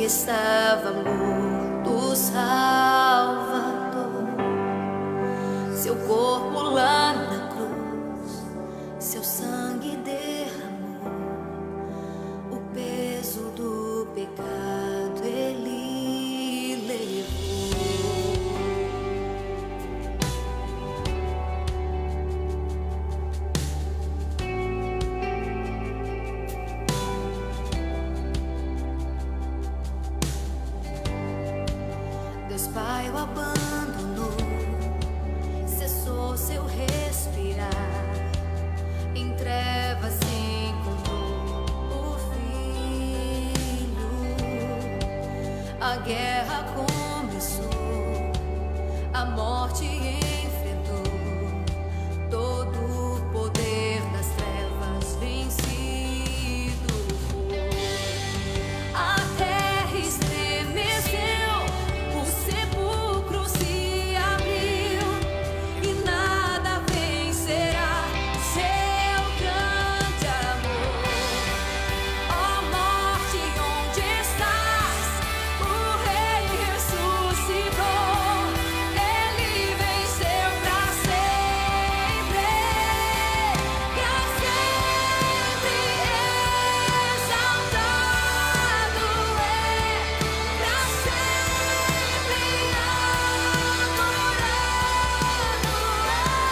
estava morto, Salvador. Seu corpo lá na cruz, seu sangue derramou, o peso do pecado ele levou. Deus Pai o abandonou, cessou seu respirar, em trevas se encontrou o Filho. A guerra começou, a morte enfrentou, todo o poder das trevas vencido foi. A terra estremeceu, o sepulcro se abriu, e nada vencerá seu grande amor. Ó morte, onde estás? O Rei ressuscitou, ele venceu pra sempre exaltado é, pra sempre adorado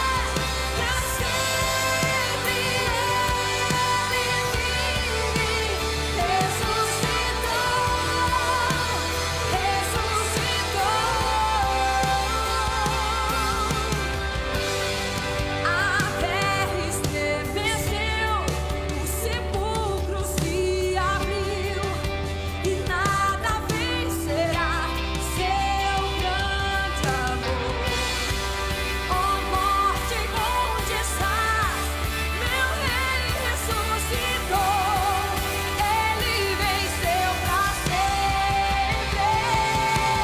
é, pra sempre ele vive, ressuscitou. A terra estremeceu, o sepulcro se abriu, e nada vencerá seu grande amor. Ó morte, onde estás? Meu Rei ressuscitou, ele venceu pra sempre exaltado é,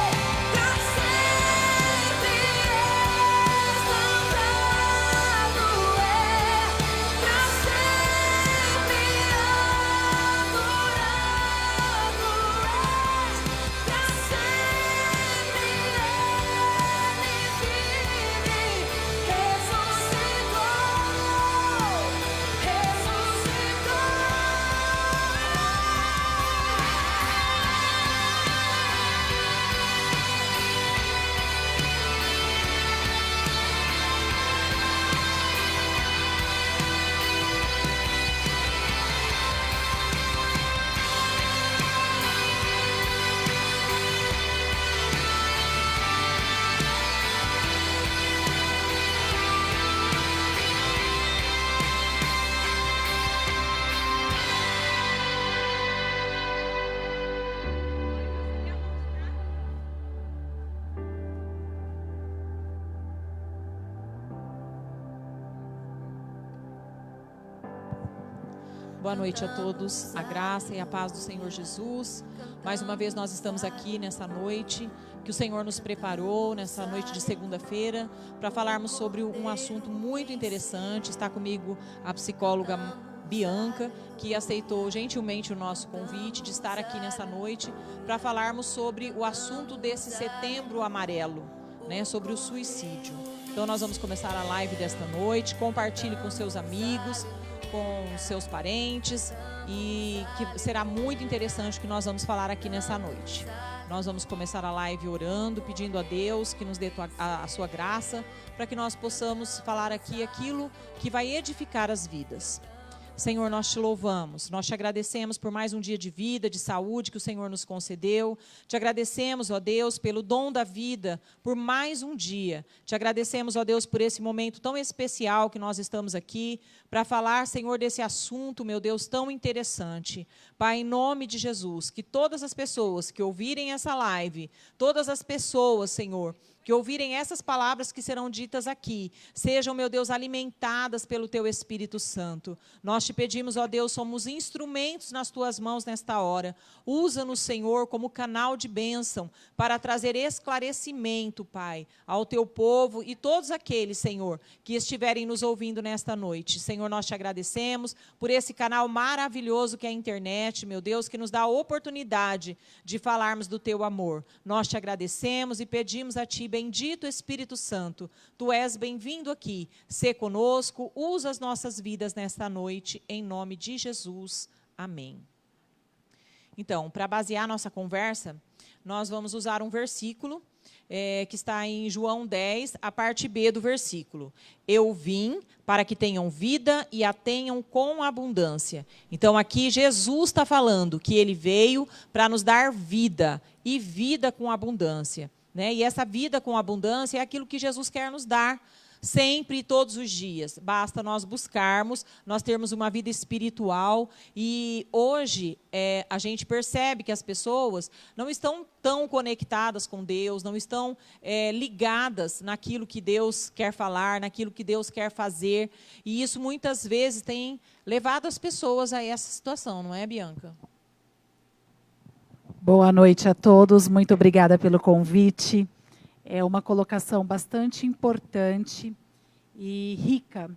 pra sempre adorado é, pra sempre ele vive, Boa noite a todos, a graça e a paz do Senhor Jesus. Mais uma vez nós estamos aqui nessa noite que o Senhor nos preparou, nessa noite de segunda-feira, para falarmos sobre um assunto muito interessante. Está comigo a psicóloga Bianca, que aceitou gentilmente o nosso convite de estar aqui nessa noite para falarmos sobre o assunto desse Setembro Amarelo, né, sobre o suicídio. Então nós vamos começar a live desta noite. Compartilhe com seus amigos, com seus parentes, e que será muito interessante o que nós vamos falar aqui nessa noite. Nós vamos começar a live orando, pedindo a Deus que nos dê a sua graça, para que nós possamos falar aqui aquilo que vai edificar as vidas. Senhor, nós te louvamos, nós te agradecemos por mais um dia de vida, de saúde que o Senhor nos concedeu. Te agradecemos, ó Deus, pelo dom da vida, por mais um dia. Te agradecemos, ó Deus, por esse momento tão especial que nós estamos aqui para falar, Senhor, desse assunto, meu Deus, tão interessante. Pai, em nome de Jesus, que todas as pessoas que ouvirem essa live, todas as pessoas, Senhor, que ouvirem essas palavras que serão ditas aqui, sejam, meu Deus, alimentadas pelo Teu Espírito Santo. Nós te pedimos, ó Deus, somos instrumentos nas Tuas mãos nesta hora. Usa-nos, Senhor, como canal de bênção para trazer esclarecimento, Pai, ao Teu povo e todos aqueles, Senhor, que estiverem nos ouvindo nesta noite. Senhor, nós te agradecemos por esse canal maravilhoso que é a internet, meu Deus, que nos dá a oportunidade de falarmos do Teu amor. Nós te agradecemos e pedimos a Ti, bendito Espírito Santo, Tu és bem-vindo aqui, sê conosco, usa as nossas vidas nesta noite, em nome de Jesus. Amém. Então, para basear nossa conversa, nós vamos usar um versículo que está em João 10, a parte B do versículo. Eu vim para que tenham vida e a tenham com abundância. Então, aqui Jesus está falando que Ele veio para nos dar vida, e vida com abundância. Né? E essa vida com abundância é aquilo que Jesus quer nos dar, sempre e todos os dias. Basta nós buscarmos, nós termos uma vida espiritual. E hoje a gente percebe que as pessoas não estão tão conectadas com Deus, não estão ligadas naquilo que Deus quer falar, naquilo que Deus quer fazer. E isso muitas vezes tem levado as pessoas a essa situação, não é, Bianca? Boa noite a todos, muito obrigada pelo convite. É uma colocação bastante importante e rica,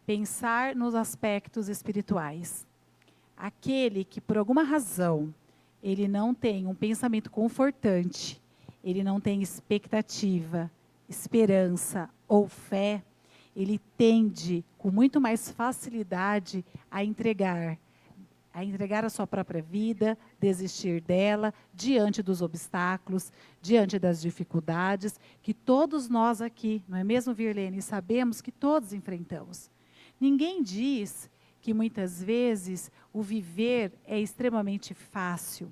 pensar nos aspectos espirituais. Aquele que, por alguma razão, ele não tem um pensamento confortante, ele não tem expectativa, esperança ou fé, ele tende, com muito mais facilidade, a entregar a sua própria vida, desistir dela, diante dos obstáculos, diante das dificuldades, que todos nós aqui, não é mesmo, Virlene, sabemos que todos enfrentamos. Ninguém diz que muitas vezes o viver é extremamente fácil.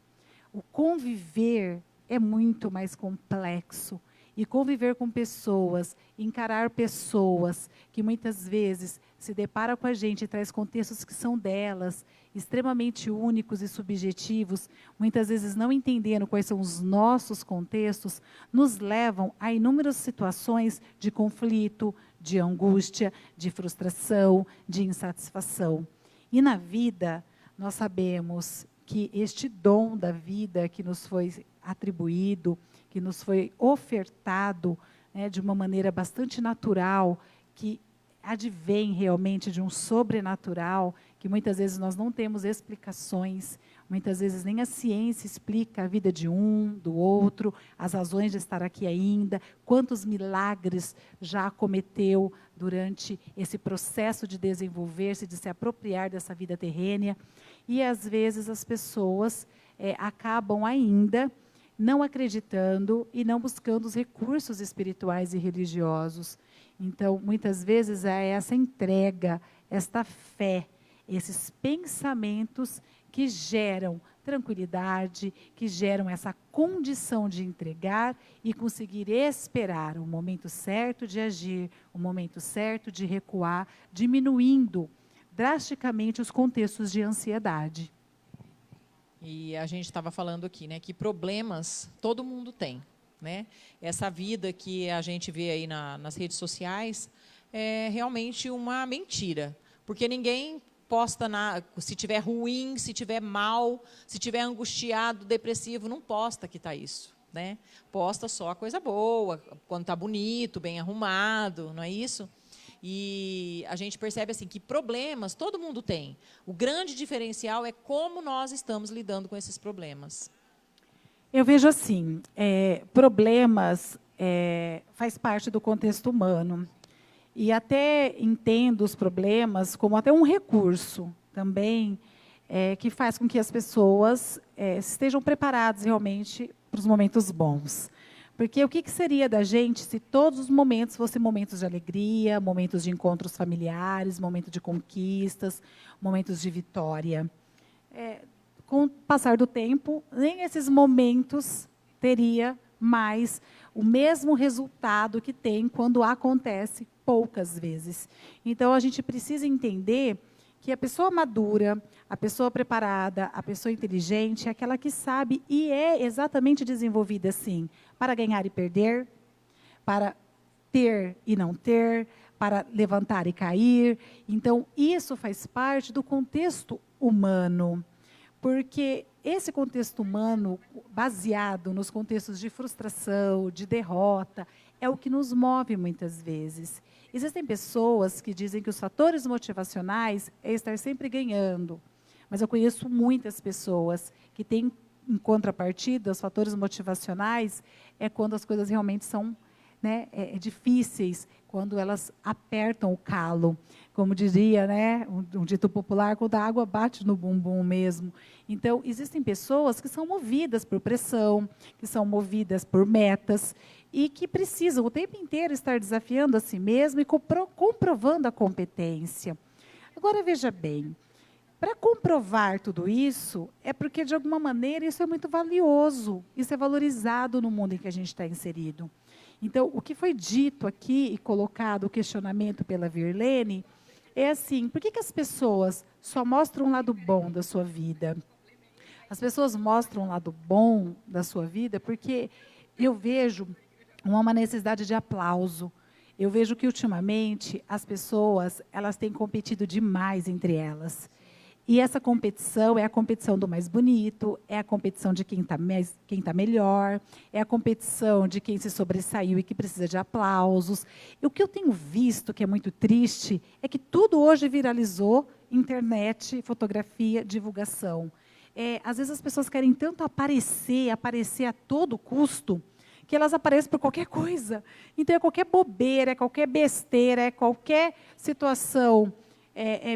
O conviver é muito mais complexo. E conviver com pessoas, encarar pessoas que muitas vezes se deparam com a gente e traz contextos que são delas, extremamente únicos e subjetivos, muitas vezes não entendendo quais são os nossos contextos, nos levam a inúmeras situações de conflito, de angústia, de frustração, de insatisfação. E na vida, nós sabemos que este dom da vida que nos foi atribuído, que nos foi ofertado, né, de uma maneira bastante natural, que advém realmente de um sobrenatural, que muitas vezes nós não temos explicações, muitas vezes nem a ciência explica a vida de um, do outro, as razões de estar aqui ainda, quantos milagres já cometeu durante esse processo de desenvolver-se, de se apropriar dessa vida terrênea. E às vezes as pessoas acabam ainda não acreditando e não buscando os recursos espirituais e religiosos. Então, muitas vezes é essa entrega, esta fé, esses pensamentos que geram tranquilidade, que geram essa condição de entregar e conseguir esperar o momento certo de agir, o momento certo de recuar, diminuindo drasticamente os contextos de ansiedade. E a gente estava falando aqui, né, que problemas todo mundo tem, né? Essa vida que a gente vê aí nas redes sociais é realmente uma mentira, porque ninguém posta se tiver ruim, se tiver mal, se tiver angustiado, depressivo, não posta que está isso, né? Posta só a coisa boa, quando está bonito, bem arrumado, não é isso? E a gente percebe assim que problemas todo mundo tem. O grande diferencial é como nós estamos lidando com esses problemas. Eu vejo assim, problemas faz parte do contexto humano. E até entendo os problemas como até um recurso também, que faz com que as pessoas estejam preparadas realmente para os momentos bons. Porque o que seria da gente se todos os momentos fossem momentos de alegria, momentos de encontros familiares, momentos de conquistas, momentos de vitória? Com o passar do tempo, nem esses momentos teria mais o mesmo resultado que tem quando acontece poucas vezes. Então, a gente precisa entender que a pessoa madura, a pessoa preparada, a pessoa inteligente é aquela que sabe e é exatamente desenvolvida assim, para ganhar e perder, para ter e não ter, para levantar e cair. Então, isso faz parte do contexto humano, porque esse contexto humano, baseado nos contextos de frustração, de derrota, é o que nos move muitas vezes. Existem pessoas que dizem que os fatores motivacionais é estar sempre ganhando, mas eu conheço muitas pessoas que têm, em contrapartida, os fatores motivacionais é quando as coisas realmente são, né, difíceis, quando elas apertam o calo. Como diria, né, um dito popular, quando a água bate no bumbum mesmo. Então, existem pessoas que são movidas por pressão, que são movidas por metas, e que precisam o tempo inteiro estar desafiando a si mesmo e comprovando a competência. Agora, veja bem, para comprovar tudo isso, é porque, de alguma maneira, isso é muito valioso, isso é valorizado no mundo em que a gente está inserido. Então, o que foi dito aqui e colocado o questionamento pela Virlene é assim: por que as pessoas só mostram um lado bom da sua vida? As pessoas mostram um lado bom da sua vida porque eu vejo uma necessidade de aplauso. Eu vejo que, ultimamente, as pessoas elas têm competido demais entre elas. E essa competição é a competição do mais bonito, é a competição de quem tá melhor, é a competição de quem se sobressaiu e que precisa de aplausos. E o que eu tenho visto, que é muito triste, é que tudo hoje viralizou: internet, fotografia, divulgação. Às vezes as pessoas querem tanto aparecer a todo custo, que elas aparecem por qualquer coisa. Então, é qualquer bobeira, é qualquer besteira, é qualquer situação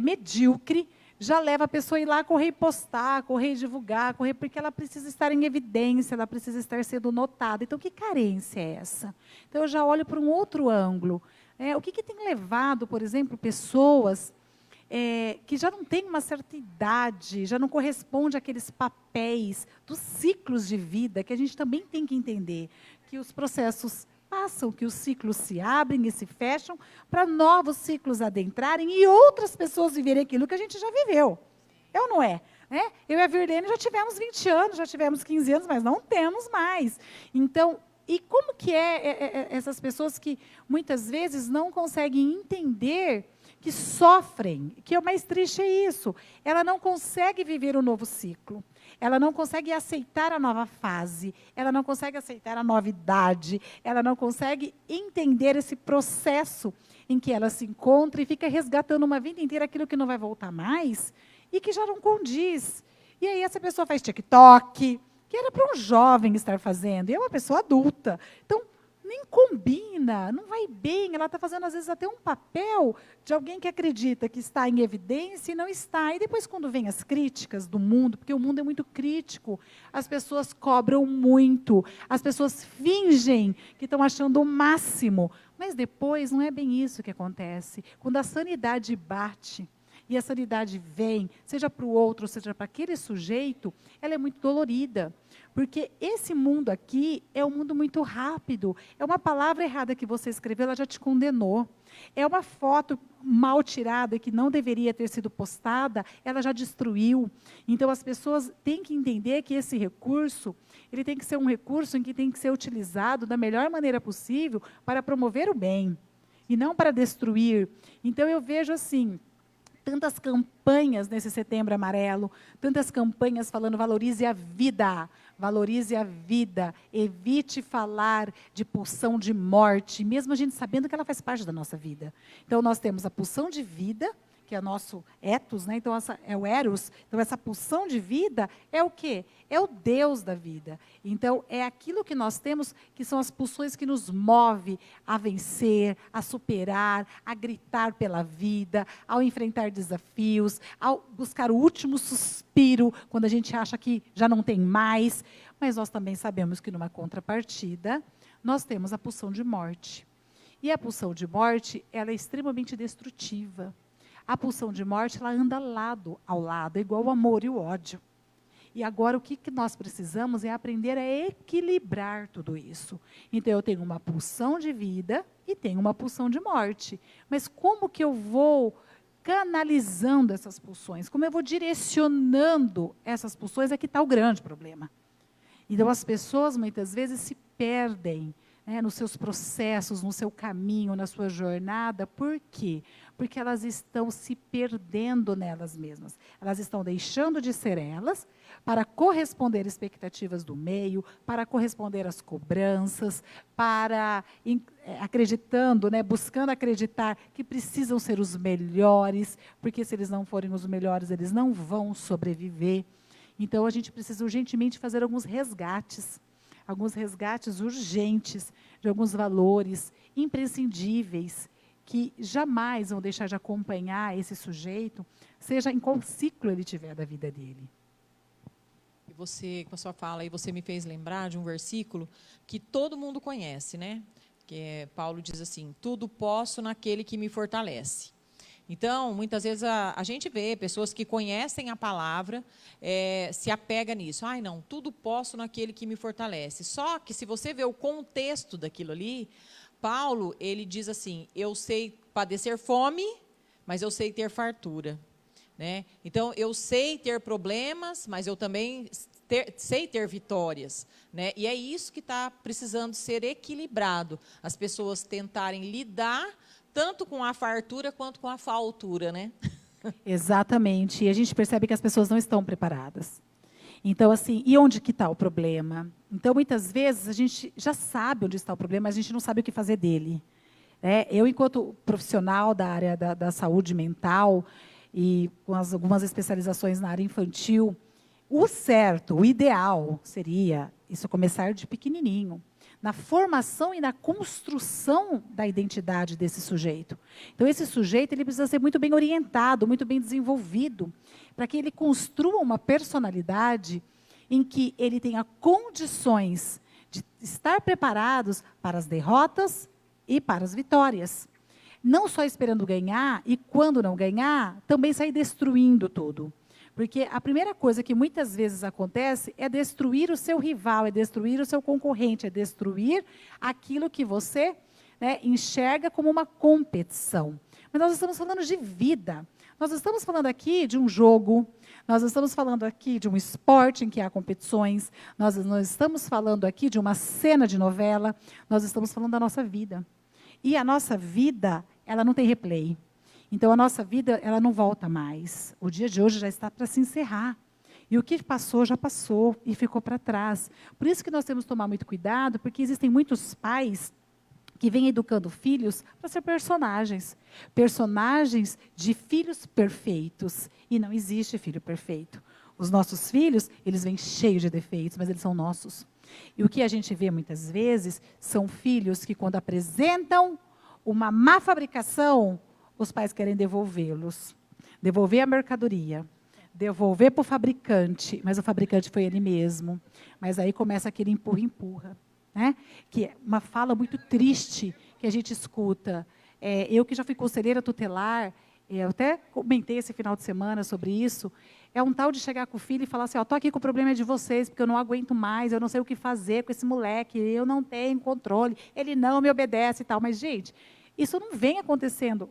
medíocre, já leva a pessoa a ir lá correr e postar, correr e divulgar, correr, porque ela precisa estar em evidência, ela precisa estar sendo notada. Então, que carência é essa? Então, eu já olho para um outro ângulo. O que tem levado, por exemplo, pessoas que já não têm uma certa idade, já não corresponde àqueles papéis dos ciclos de vida, que a gente também tem que entender, que os processos passam, que os ciclos se abrem e se fecham, para novos ciclos adentrarem e outras pessoas viverem aquilo que a gente já viveu. É ou não é? Eu e a Virlene já tivemos 20 anos, já tivemos 15 anos, mas não temos mais. Então, e como que essas pessoas que muitas vezes não conseguem entender que sofrem, que é o mais triste é isso, ela não consegue viver o novo ciclo, ela não consegue aceitar a nova fase, ela não consegue aceitar a nova idade, ela não consegue entender esse processo em que ela se encontra e fica resgatando uma vida inteira aquilo que não vai voltar mais e que já não condiz. E aí essa pessoa faz TikTok, que era para um jovem estar fazendo, e é uma pessoa adulta. Então, nem combina, não vai bem, ela está fazendo, às vezes, até um papel de alguém que acredita que está em evidência e não está. E depois, quando vem as críticas do mundo, porque o mundo é muito crítico, as pessoas cobram muito, as pessoas fingem que estão achando o máximo, mas depois não é bem isso que acontece. Quando a sanidade bate, e a sanidade vem, seja para o outro, seja para aquele sujeito, ela é muito dolorida. Porque esse mundo aqui é um mundo muito rápido. É uma palavra errada que você escreveu, ela já te condenou. É uma foto mal tirada que não deveria ter sido postada, ela já destruiu. Então, as pessoas têm que entender que esse recurso, ele tem que ser um recurso em que tem que ser utilizado da melhor maneira possível para promover o bem, e não para destruir. Então, eu vejo assim, tantas campanhas nesse Setembro Amarelo, tantas campanhas falando valorize a vida, evite falar de pulsão de morte, mesmo a gente sabendo que ela faz parte da nossa vida. Então, nós temos a pulsão de vida, que é o nosso ethos, né? Então, é o eros. Então, essa pulsão de vida é o quê? É o Deus da vida. Então, é aquilo que nós temos, que são as pulsões que nos move a vencer, a superar, a gritar pela vida, ao enfrentar desafios, ao buscar o último suspiro, quando a gente acha que já não tem mais. Mas nós também sabemos que, numa contrapartida, nós temos a pulsão de morte. E a pulsão de morte, ela é extremamente destrutiva. A pulsão de morte, ela anda lado ao lado, é igual o amor e o ódio. E agora, o que nós precisamos é aprender a equilibrar tudo isso. Então, eu tenho uma pulsão de vida e tenho uma pulsão de morte. Mas como que eu vou canalizando essas pulsões? Como eu vou direcionando essas pulsões? É que está o grande problema. Então, as pessoas, muitas vezes, se perdem né, nos seus processos, no seu caminho, na sua jornada. Por quê? Porque elas estão se perdendo nelas mesmas. Elas estão deixando de ser elas para corresponder às expectativas do meio, para corresponder às cobranças, para acreditando, né, buscando acreditar que precisam ser os melhores, porque se eles não forem os melhores, eles não vão sobreviver. Então, a gente precisa urgentemente fazer alguns resgates urgentes de alguns valores imprescindíveis que jamais vão deixar de acompanhar esse sujeito, seja em qual ciclo ele tiver da vida dele. E você, com a sua fala aí, você me fez lembrar de um versículo que todo mundo conhece, né? Que Paulo diz assim: tudo posso naquele que me fortalece. Então, muitas vezes a gente vê pessoas que conhecem a palavra, se apega nisso. Ai, não, tudo posso naquele que me fortalece. Só que se você vê o contexto daquilo ali, Paulo, ele diz assim: eu sei padecer fome, mas eu sei ter fartura. Né? Então, eu sei ter problemas, mas eu também sei ter vitórias. Né? E é isso que está precisando ser equilibrado. As pessoas tentarem lidar tanto com a fartura quanto com a faltura, né? Exatamente. E a gente percebe que as pessoas não estão preparadas. Então, assim, e onde que está o problema? Então, muitas vezes, a gente já sabe onde está o problema, mas a gente não sabe o que fazer dele. Eu, enquanto profissional da área da saúde mental, e com algumas especializações na área infantil, o certo, o ideal, seria isso começar de pequenininho, na formação e na construção da identidade desse sujeito. Então, esse sujeito ele precisa ser muito bem orientado, muito bem desenvolvido, para que ele construa uma personalidade em que ele tenha condições de estar preparados para as derrotas e para as vitórias. Não só esperando ganhar, e quando não ganhar, também sair destruindo tudo. Porque a primeira coisa que muitas vezes acontece é destruir o seu rival, é destruir o seu concorrente, é destruir aquilo que você, né, enxerga como uma competição. Mas nós estamos falando de vida. Nós estamos falando aqui de um jogo, nós estamos falando aqui de um esporte em que há competições, nós estamos falando aqui de uma cena de novela, nós estamos falando da nossa vida. E a nossa vida, ela não tem replay. Então, a nossa vida, ela não volta mais. O dia de hoje já está para se encerrar. E o que passou, já passou e ficou para trás. Por isso que nós temos que tomar muito cuidado, porque existem muitos pais que vêm educando filhos para ser personagens. Personagens de filhos perfeitos. E não existe filho perfeito. Os nossos filhos, eles vêm cheios de defeitos, mas eles são nossos. E o que a gente vê muitas vezes são filhos que, quando apresentam uma má fabricação, os pais querem devolvê-los, devolver a mercadoria, devolver para o fabricante, mas o fabricante foi ele mesmo. Mas aí começa aquele empurra-empurra, né? Que é uma fala muito triste que a gente escuta. Eu que já fui conselheira tutelar, eu até comentei esse final de semana sobre isso, é um tal de chegar com o filho e falar assim: estou aqui com o problema de vocês, porque eu não aguento mais, eu não sei o que fazer com esse moleque, eu não tenho controle, ele não me obedece e tal. Mas, gente, isso não vem acontecendo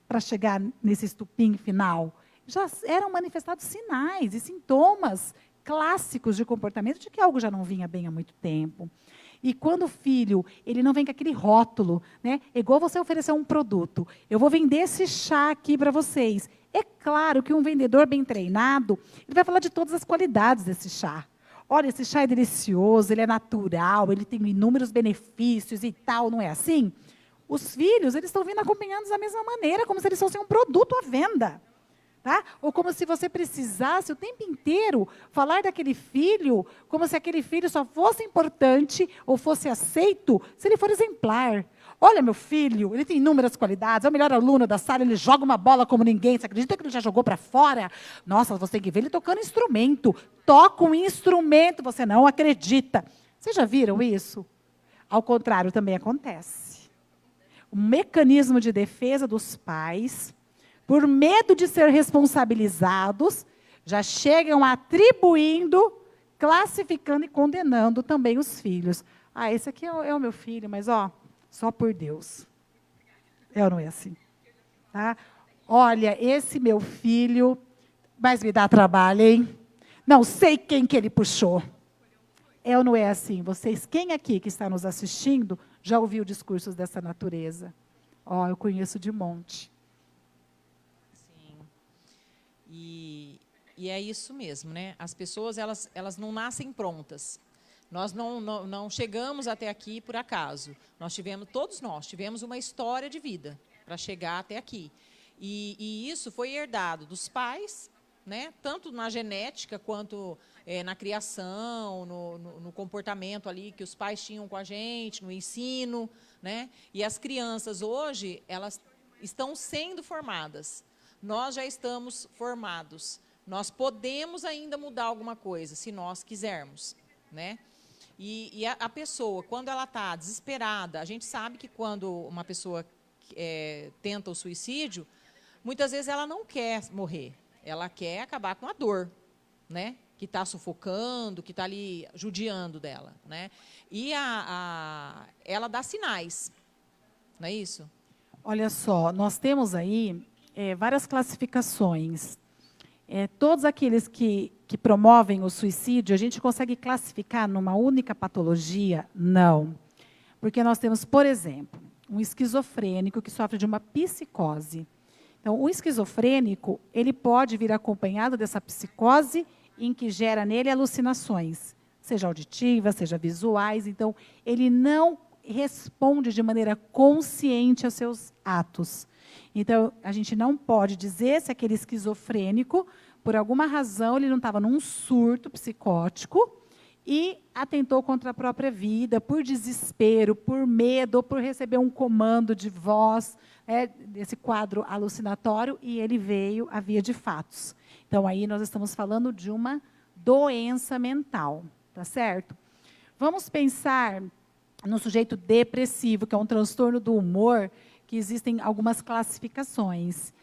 para chegar nesse estupim final. Já eram manifestados sinais e sintomas clássicos de comportamento de que algo já não vinha bem há muito tempo. E quando o filho, ele não vem com aquele rótulo, né? É igual você oferecer um produto. Eu vou vender esse chá aqui para vocês. É claro que um vendedor bem treinado, ele vai falar de todas as qualidades desse chá. Olha, esse chá é delicioso, ele é natural, ele tem inúmeros benefícios e tal, não é assim? Os filhos, eles estão vindo acompanhando da mesma maneira, como se eles fossem um produto à venda. Tá? Ou como se você precisasse o tempo inteiro falar daquele filho, como se aquele filho só fosse importante ou fosse aceito se ele for exemplar. Olha, meu filho, ele tem inúmeras qualidades, é o melhor aluno da sala, ele joga uma bola como ninguém. Você acredita que ele já jogou para fora? Nossa, você tem que ver ele tocando instrumento. Toca um instrumento, você não acredita. Vocês já viram isso? Ao contrário, também acontece. O mecanismo de defesa dos pais, por medo de ser responsabilizados, já chegam atribuindo, classificando e condenando também os filhos. Ah, esse aqui é o meu filho, mas só por Deus. É ou não é assim? Tá? Olha, esse meu filho, mas me dá trabalho, hein? Não sei quem que ele puxou. É ou não é assim? Vocês, quem aqui que está nos assistindo, já ouviu discursos dessa natureza? Ó, eu conheço de monte. Sim. E é isso mesmo, né? As pessoas, elas não nascem prontas. Nós não chegamos até aqui por acaso. Todos nós tivemos uma história de vida para chegar até aqui. E isso foi herdado dos pais, né? Tanto na genética quanto na criação, no comportamento ali que os pais tinham com a gente, no ensino, né? E as crianças hoje, elas estão sendo formadas. Nós já estamos formados. Nós podemos ainda mudar alguma coisa, se nós quisermos, né? E a pessoa, quando ela está desesperada, a gente sabe que quando uma pessoa tenta o suicídio, muitas vezes ela não quer morrer, ela quer acabar com a dor, né? Que está sufocando, que está ali judiando dela, né? E ela dá sinais, não é isso? Olha só, nós temos aí várias classificações. Todos aqueles que promovem o suicídio, a gente consegue classificar numa única patologia? Não. Porque nós temos, por exemplo, um esquizofrênico que sofre de uma psicose. Então, o esquizofrênico, ele pode vir acompanhado dessa psicose em que gera nele alucinações, seja auditivas, seja visuais. Então, ele não responde de maneira consciente aos seus atos. Então, a gente não pode dizer se aquele esquizofrênico, por alguma razão, ele não estava num surto psicótico e atentou contra a própria vida, por desespero, por medo, ou por receber um comando de voz, desse quadro alucinatório, e ele veio à via de fatos. Então, aí nós estamos falando de uma doença mental, tá certo? Vamos pensar no sujeito depressivo, que é um transtorno do humor, que existem algumas classificações,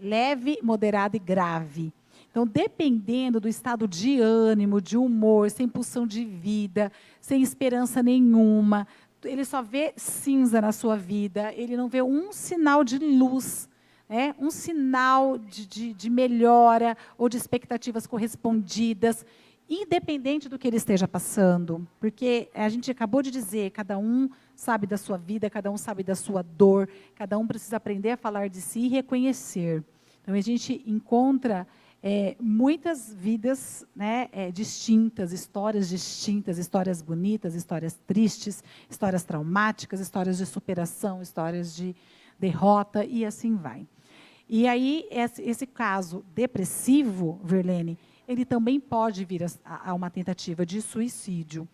leve, moderado e grave. Então, dependendo do estado de ânimo, de humor, sem pulsão de vida, sem esperança nenhuma, ele só vê cinza na sua vida, ele não vê um sinal de luz, um sinal de melhora ou de expectativas correspondidas, independente do que ele esteja passando. Porque a gente acabou de dizer, cada um sabe da sua vida, cada um sabe da sua dor, cada um precisa aprender a falar de si e reconhecer. Então, a gente encontra muitas vidas, distintas, histórias bonitas, histórias tristes, histórias traumáticas, histórias de superação, histórias de derrota, e assim vai. E aí, esse caso depressivo, Verlene, ele também pode vir a uma tentativa de suicídio.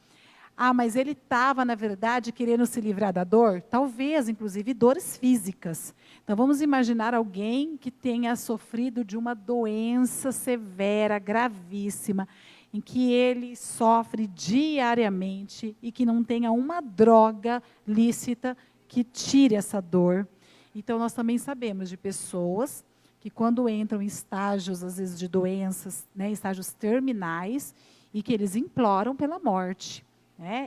Ah, mas ele estava, na verdade, querendo se livrar da dor? Talvez, inclusive, dores físicas. Então, vamos imaginar alguém que tenha sofrido de uma doença severa, gravíssima, em que ele sofre diariamente e que não tenha uma droga lícita que tire essa dor. Então, nós também sabemos de pessoas que, quando entram em estágios, às vezes, de doenças, estágios terminais, e que eles imploram pela morte.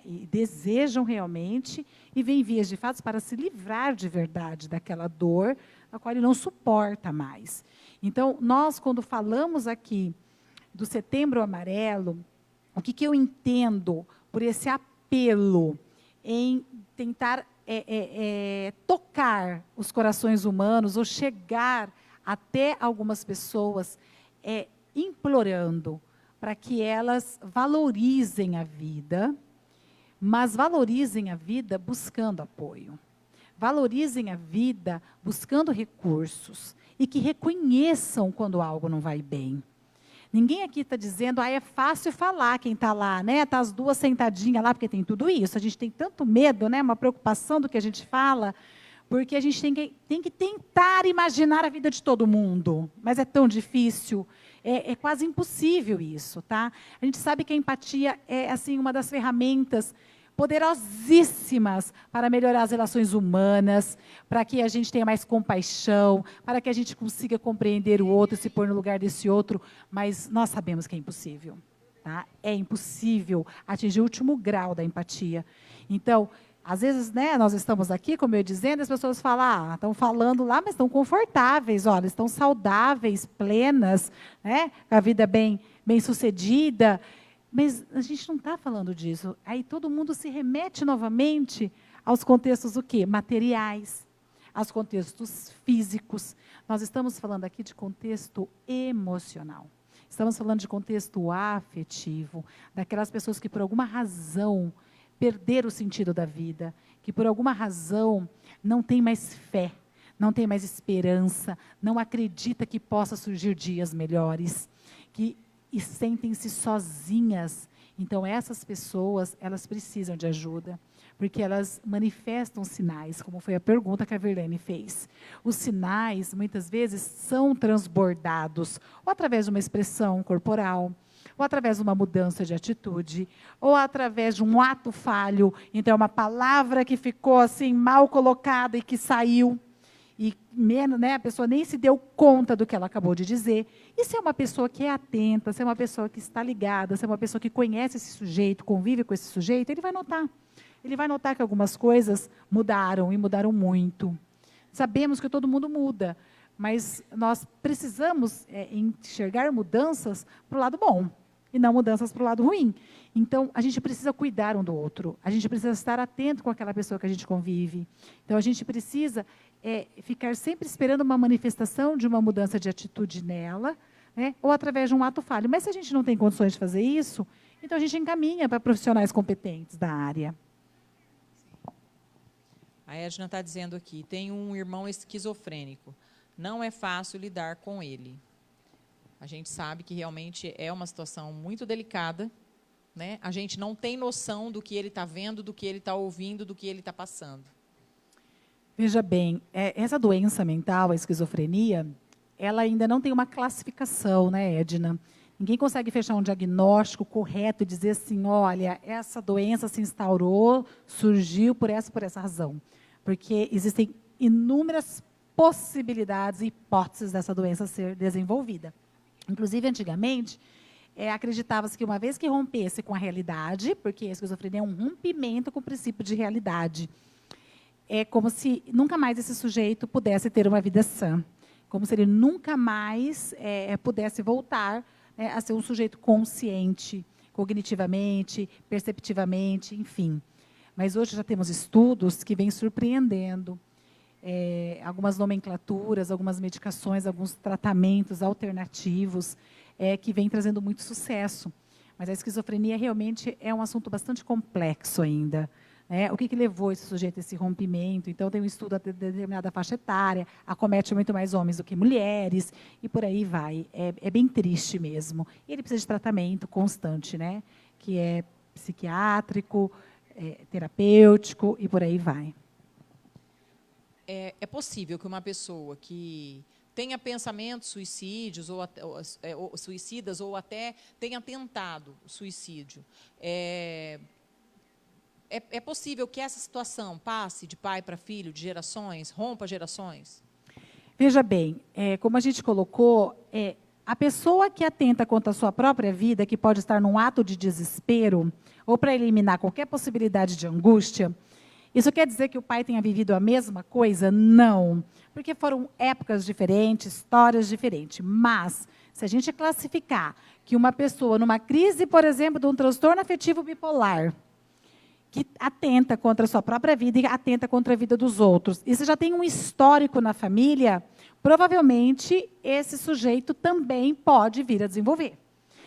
E desejam realmente, e vêm vias de fato para se livrar de verdade daquela dor, a qual ele não suporta mais. Então, nós, quando falamos aqui do Setembro Amarelo, o que eu entendo por esse apelo em tentar tocar os corações humanos, ou chegar até algumas pessoas, implorando para que elas valorizem a vida, mas valorizem a vida buscando apoio. Valorizem a vida buscando recursos. E que reconheçam quando algo não vai bem. Ninguém aqui está dizendo, é fácil falar quem está lá, está as duas sentadinhas lá, porque tem tudo isso. A gente tem tanto medo, uma preocupação do que a gente fala, porque a gente tem que tentar imaginar a vida de todo mundo. Mas é tão difícil. É quase impossível isso, tá? A gente sabe que a empatia é assim, uma das ferramentas poderosíssimas para melhorar as relações humanas, para que a gente tenha mais compaixão, para que a gente consiga compreender o outro, se pôr no lugar desse outro, mas nós sabemos que é impossível. Tá? É impossível atingir o último grau da empatia. Então, às vezes, nós estamos aqui, como eu ia dizendo, as pessoas falam, estão falando lá, mas estão confortáveis, olha, estão saudáveis, plenas, com a vida bem sucedida. Mas a gente não está falando disso. Aí todo mundo se remete novamente aos contextos o quê? Materiais, aos contextos físicos. Nós estamos falando aqui de contexto emocional. Estamos falando de contexto afetivo, daquelas pessoas que por alguma razão perderam o sentido da vida, que por alguma razão não tem mais fé, não tem mais esperança, não acredita que possa surgir dias melhores, e sentem-se sozinhas. Então, essas pessoas, elas precisam de ajuda, porque elas manifestam sinais, como foi a pergunta que a Verlene fez. Os sinais, muitas vezes, são transbordados, ou através de uma expressão corporal, ou através de uma mudança de atitude, ou através de um ato falho. Então, é uma palavra que ficou assim mal colocada e que saiu, e menos, né, a pessoa nem se deu conta do que ela acabou de dizer. E se é uma pessoa que é atenta, se é uma pessoa que está ligada, se é uma pessoa que conhece esse sujeito, convive com esse sujeito, ele vai notar. Ele vai notar que algumas coisas mudaram, e mudaram muito. Sabemos que todo mundo muda, mas nós precisamos enxergar mudanças para o lado bom, e não mudanças para o lado ruim. Então, a gente precisa cuidar um do outro, a gente precisa estar atento com aquela pessoa que a gente convive. Então, a gente precisa ficar sempre esperando uma manifestação de uma mudança de atitude nela, né, ou através de um ato falho. Mas se a gente não tem condições de fazer isso, então a gente encaminha para profissionais competentes da área. A Edna está dizendo aqui, tem um irmão esquizofrênico, não é fácil lidar com ele. A gente sabe que realmente é uma situação muito delicada, né? A gente não tem noção do que ele está vendo, do que ele está ouvindo, do que ele está passando. Veja bem, essa doença mental, a esquizofrenia, ela ainda não tem uma classificação, né, Edna? Ninguém consegue fechar um diagnóstico correto e dizer assim, olha, essa doença se instaurou, surgiu por essa razão. Porque existem inúmeras possibilidades e hipóteses dessa doença ser desenvolvida. Inclusive, antigamente, acreditava-se que uma vez que rompesse com a realidade, porque a esquizofrenia é um rompimento com o princípio de realidade, é como se nunca mais esse sujeito pudesse ter uma vida sã, como se ele nunca mais pudesse voltar a ser um sujeito consciente, cognitivamente, perceptivamente, enfim. Mas hoje já temos estudos que vêm surpreendendo, algumas nomenclaturas, algumas medicações, alguns tratamentos alternativos que vêm trazendo muito sucesso. Mas a esquizofrenia realmente é um assunto bastante complexo ainda. O que levou esse sujeito a esse rompimento? Então, tem um estudo a determinada faixa etária, acomete muito mais homens do que mulheres, e por aí vai. É bem triste mesmo. E ele precisa de tratamento constante, né? Que é psiquiátrico, terapêutico, e por aí vai. É possível que uma pessoa que tenha pensamentos suicidas ou até tenha tentado o suicídio, é possível que essa situação passe de pai para filho, de gerações, rompa gerações? Veja bem, como a gente colocou, a pessoa que atenta contra a sua própria vida, que pode estar num ato de desespero, ou para eliminar qualquer possibilidade de angústia, isso quer dizer que o pai tenha vivido a mesma coisa? Não, porque foram épocas diferentes, histórias diferentes. Mas, se a gente classificar que uma pessoa numa crise, por exemplo, de um transtorno afetivo bipolar, que atenta contra a sua própria vida e atenta contra a vida dos outros, e se já tem um histórico na família, provavelmente esse sujeito também pode vir a desenvolver.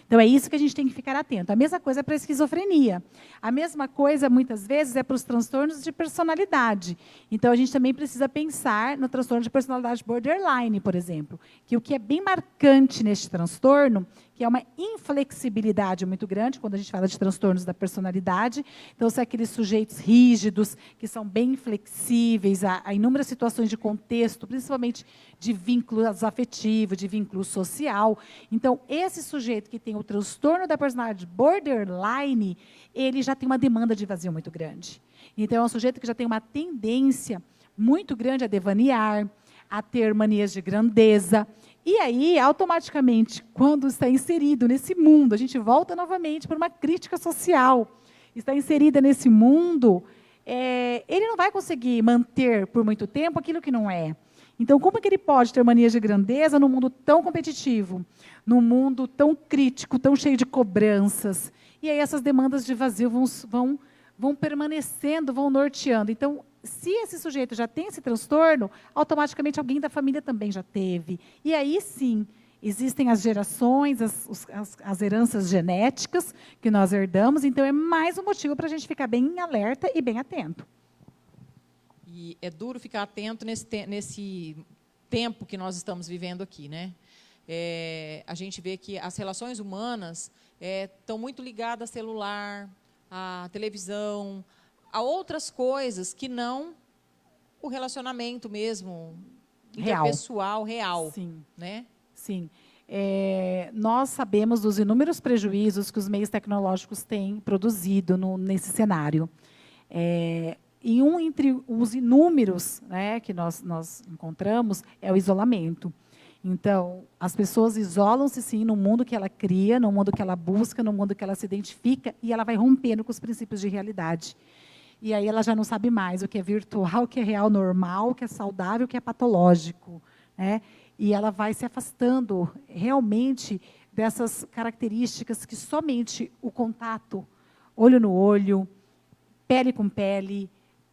Então, é isso que a gente tem que ficar atento. A mesma coisa é para a esquizofrenia. A mesma coisa, muitas vezes, é para os transtornos de personalidade. Então, a gente também precisa pensar no transtorno de personalidade borderline, por exemplo, que o que é bem marcante neste transtorno, que é uma inflexibilidade muito grande, quando a gente fala de transtornos da personalidade. Então, são aqueles sujeitos rígidos, que são bem inflexíveis a inúmeras situações de contexto, principalmente de vínculo afetivo, de vínculo social. Então, esse sujeito que tem o transtorno da personalidade borderline, ele já tem uma demanda de vazio muito grande. Então, é um sujeito que já tem uma tendência muito grande a devanear, a ter manias de grandeza. E aí, automaticamente, quando está inserido nesse mundo, a gente volta novamente para uma crítica social. Está inserida nesse mundo, ele não vai conseguir manter por muito tempo aquilo que não é. Então, como é que ele pode ter manias de grandeza num mundo tão competitivo, num mundo tão crítico, tão cheio de cobranças? E aí essas demandas de vazio vão permanecendo, vão norteando. Então, se esse sujeito já tem esse transtorno, automaticamente alguém da família também já teve. E aí sim, existem as gerações, as heranças genéticas que nós herdamos, então é mais um motivo para a gente ficar bem alerta e bem atento. E é duro ficar atento nesse tempo que nós estamos vivendo aqui, né? A gente vê que as relações humanas estão muito ligadas a celular, a televisão, a outras coisas que não o relacionamento mesmo, interpessoal, real. Sim. Né? Sim. Nós sabemos dos inúmeros prejuízos que os meios tecnológicos têm produzido nesse cenário. E entre os inúmeros, né, que nós encontramos é o isolamento. Então, as pessoas isolam-se, sim, no mundo que ela cria, no mundo que ela busca, no mundo que ela se identifica, e ela vai rompendo com os princípios de realidade. E aí ela já não sabe mais o que é virtual, o que é real, normal, o que é saudável, o que é patológico, né? E ela vai se afastando realmente dessas características que somente o contato, olho no olho, pele com pele,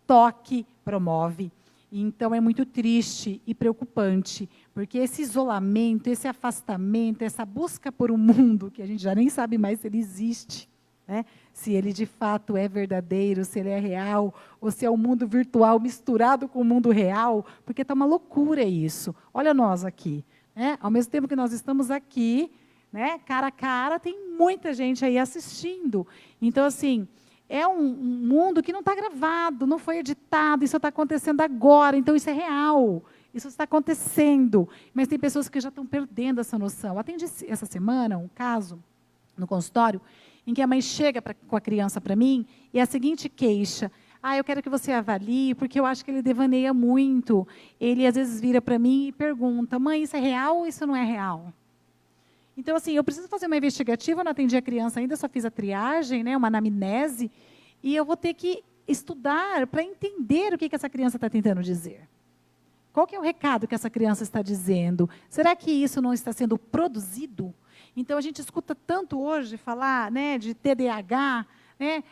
toque promove. Então, é muito triste e preocupante, porque esse isolamento, esse afastamento, essa busca por um mundo que a gente já nem sabe mais se ele existe, né? Se ele de fato é verdadeiro, se ele é real, ou se é o mundo virtual misturado com o mundo real, porque está uma loucura isso. Olha nós aqui, né? Ao mesmo tempo que nós estamos aqui, né, cara a cara, tem muita gente aí assistindo. Então, assim, é um mundo que não está gravado, não foi editado, isso está acontecendo agora, então isso é real, isso está acontecendo. Mas tem pessoas que já estão perdendo essa noção. Atendi essa semana um caso no consultório, em que a mãe chega com a criança para mim, e a seguinte queixa: eu quero que você avalie, porque eu acho que ele devaneia muito. Ele, às vezes, vira para mim e pergunta: mãe, isso é real ou isso não é real? Então, assim, eu preciso fazer uma investigativa, eu não atendi a criança ainda, só fiz a triagem, né, uma anamnese, e eu vou ter que estudar para entender o que essa criança está tentando dizer. Qual que é o recado que essa criança está dizendo? Será que isso não está sendo produzido? Então, a gente escuta tanto hoje falar, né, de TDAH, né,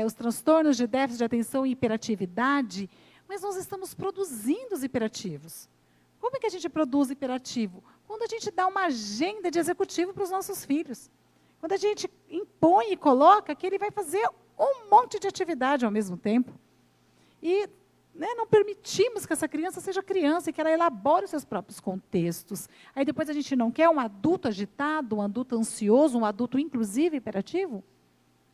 os transtornos de déficit de atenção e hiperatividade, mas nós estamos produzindo os hiperativos. Como é que a gente produz hiperativo? Quando a gente dá uma agenda de executivo para os nossos filhos. Quando a gente impõe e coloca que ele vai fazer um monte de atividade ao mesmo tempo. E não permitimos que essa criança seja criança e que ela elabore os seus próprios contextos. Aí depois a gente não quer um adulto agitado, um adulto ansioso, um adulto inclusive hiperativo.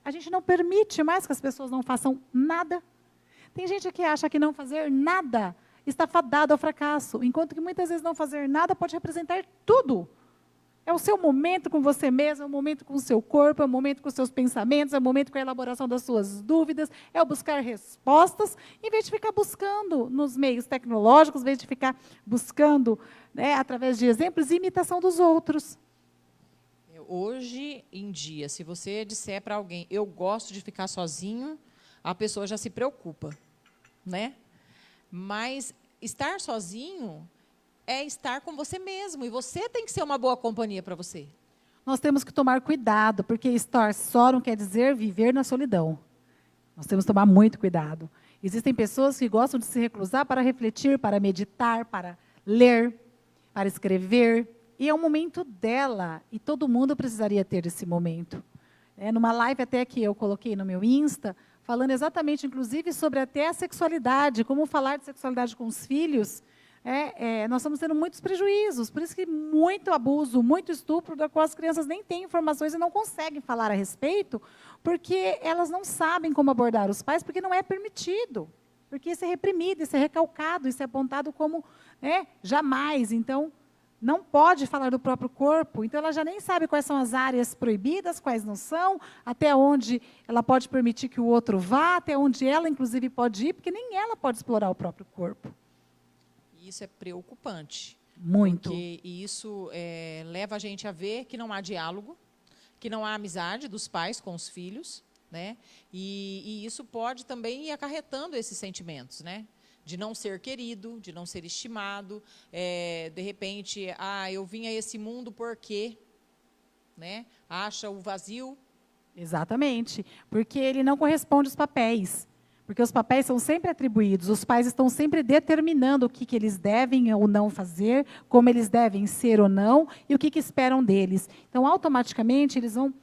A gente não permite mais que as pessoas não façam nada. Tem gente que acha que não fazer nada está fadado ao fracasso, enquanto que muitas vezes não fazer nada pode representar tudo. É o seu momento com você mesmo, é o momento com o seu corpo, é o momento com os seus pensamentos, é o momento com a elaboração das suas dúvidas, é o buscar respostas, em vez de ficar buscando nos meios tecnológicos, em vez de ficar buscando, né, através de exemplos e imitação dos outros. Hoje em dia, se você disser para alguém, eu gosto de ficar sozinho, a pessoa já se preocupa, né? Mas estar sozinho é estar com você mesmo, e você tem que ser uma boa companhia para você. Nós temos que tomar cuidado, porque estar só não quer dizer viver na solidão. Nós temos que tomar muito cuidado. Existem pessoas que gostam de se reclusar para refletir, para meditar, para ler, para escrever, e é um momento dela, e todo mundo precisaria ter esse momento. Numa live até que eu coloquei no meu Insta, falando exatamente, inclusive, sobre até a sexualidade, como falar de sexualidade com os filhos, nós estamos tendo muitos prejuízos, por isso que muito abuso, muito estupro, da qual as crianças nem têm informações e não conseguem falar a respeito, porque elas não sabem como abordar os pais, porque não é permitido, porque isso é reprimido, isso é recalcado, isso é apontado como jamais. Então, não pode falar do próprio corpo, então ela já nem sabe quais são as áreas proibidas, quais não são, até onde ela pode permitir que o outro vá, até onde ela, inclusive, pode ir, porque nem ela pode explorar o próprio corpo. Isso é preocupante. Muito. Porque isso leva a gente a ver que não há diálogo, que não há amizade dos pais com os filhos, né? E isso pode também ir acarretando esses sentimentos, né? De não ser querido, de não ser estimado, de repente, eu vim a esse mundo porque, né? Acha o vazio Exatamente, porque ele não corresponde aos papéis. Porque os papéis são sempre atribuídos, os pais estão sempre determinando o que eles devem ou não fazer, como eles devem ser ou não, e o que esperam deles. Então, automaticamente, eles vão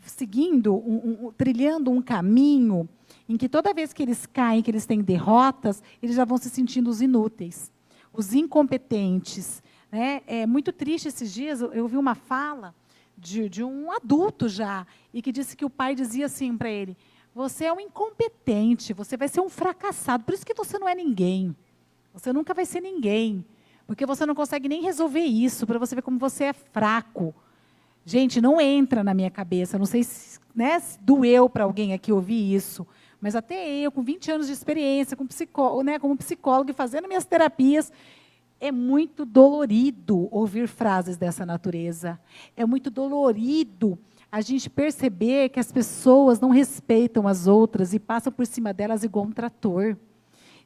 seguindo, trilhando um caminho em que toda vez que eles caem, que eles têm derrotas, eles já vão se sentindo os inúteis, os incompetentes. Né? É muito triste esses dias, eu vi uma fala de um adulto já, e que disse que o pai dizia assim para ele: você é um incompetente, você vai ser um fracassado, por isso que você não é ninguém. Você nunca vai ser ninguém, porque você não consegue nem resolver isso, para você ver como você é fraco. Gente, não entra na minha cabeça, não sei se, né, se doeu para alguém aqui ouvir isso, mas até eu, com 20 anos de experiência, como psicólogo e fazendo minhas terapias, é muito dolorido ouvir frases dessa natureza. É muito dolorido a gente perceber que as pessoas não respeitam as outras e passam por cima delas igual um trator.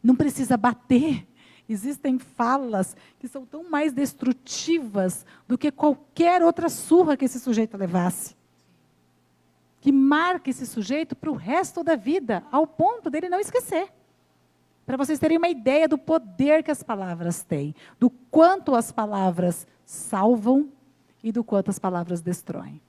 Não precisa bater. Existem falas que são tão mais destrutivas do que qualquer outra surra que esse sujeito levasse. Que marca esse sujeito para o resto da vida, ao ponto dele não esquecer. Para vocês terem uma ideia do poder que as palavras têm, do quanto as palavras salvam e do quanto as palavras destroem.